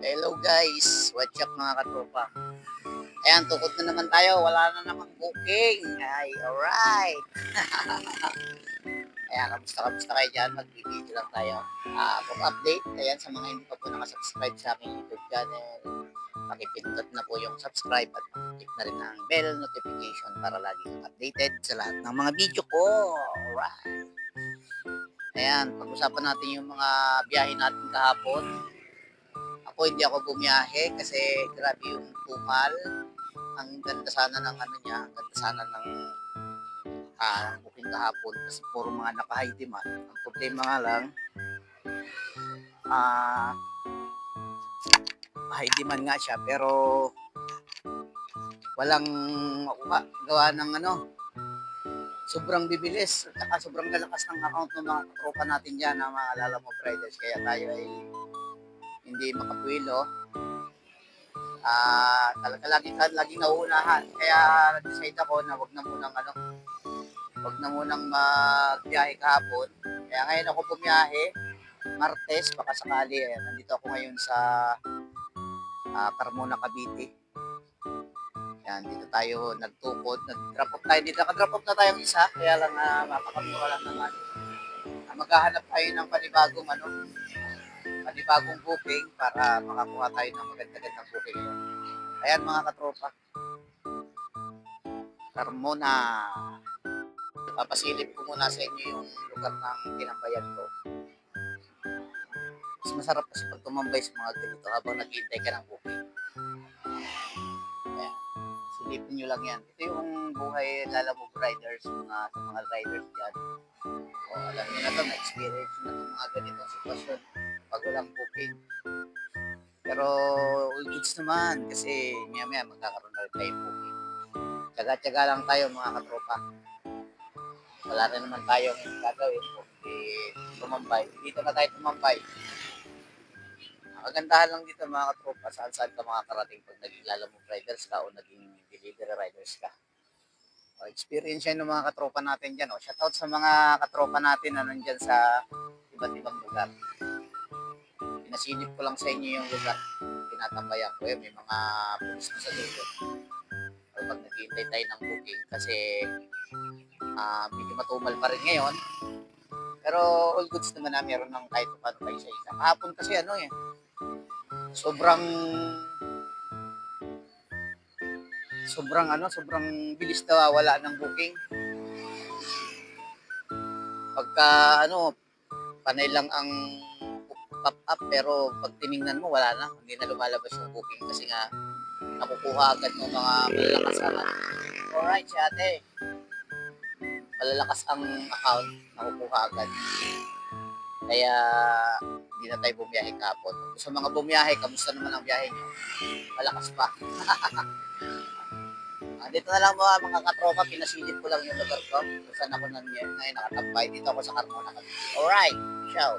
Hello guys, what's up mga katropa? Ayan, tukod na naman tayo, wala na namang booking. Ay, alright. Ayan, kamusta kayo dyan? Mag-video lang tayo. For update, ayan, sa mga hindi pa po nakasubscribe sa aking YouTube channel, pakipindot na po yung subscribe at pakiclick na rin ang bell notification para lagi kang updated sa lahat ng mga video ko. Alright. Ayan, pag-usapan natin yung mga biyahe natin kahapon. Ako hindi ako bumiyahe kasi grabe yung tumal. Ang ganda sana ng ano niya, ang ganda sana ng booking kahapon kasi puro mga naka-high demand. Ang problema nga lang, ah, high demand nga siya pero walang makuha. Gawa ng ano, sobrang bibilis at saka sobrang lalakas ng account ng mga tropa natin dyan na maalala mo riders. Kaya tayo ay hindi makapuwilo. Talaga laging nauunahan. Kaya nag-decide ako na wag na munang magbiyahe kahapon. Kaya ngayon ako bumiyahe, Martes, baka sakali. Nandito ako ngayon sa Carmona, Cavite. Yan, dito tayo nagtukod, nag-drop off tayo dito. Naka-drop off na tayong isa, kaya lang mapakamura lang naman. Maghahanap tayo ng panibagong booking para makakuha tayo ng maganda-gandang booking. Ayan mga katropa, Carmona. Papasilip ko muna sa inyo yung lugar ng tinambayan ko. Mas masarap kasi pag tumambay sa mga ganito habang naghihintay ka ng booking. Ayan. Silipin nyo lang yan. Ito yung buhay lalamove riders, sa mga riders dyan. O, alam nyo na to, na-experience na itong mga ganitong sitwasyon pag walang booking. Pero all goods naman kasi maya magkakaroon na rin tayo booking. Tsaga-tsaga lang tayo mga katropa. Wala na naman tayong gagawin kundi tumambay. Dito na tayo tumambay. Ang kagandahan lang dito mga katropa, saan-saan ka makakarating pag naging lalamove riders ka o naging delivery riders ka. O, experience yan ng mga katropa natin dyan. O, shoutout sa mga katropa natin na nandyan sa iba't ibang lugar. Pinasilip ko lang sa inyo yung lugar. Tinatambayan ko may mga pulis na sa dulo. O, pag naghihintay tayo ng booking kasi medyo matumal pa rin ngayon. Pero all goods naman na meron ng kahit paano tayo sa isa. Kahapon kasi sobrang bilis na wala ng booking. Pagka panay lang ang pop up pero pag tiningnan mo wala na, hindi na lumalabas yung booking kasi nga nakukuha agad ng mga malalakas alright si ate, malalakas ang account, nakukuha agad. Kaya hindi na tayo bumiyahe kahapon. Sa mga bumiyahe, kamusta naman ang biyahe nyo? Malakas pa. Dito na lang mga katropa, pinasilip ko lang yung lugar ko kung saan ako ngayon nakatambay. Dito ako sa Carmona. Alright, ciao.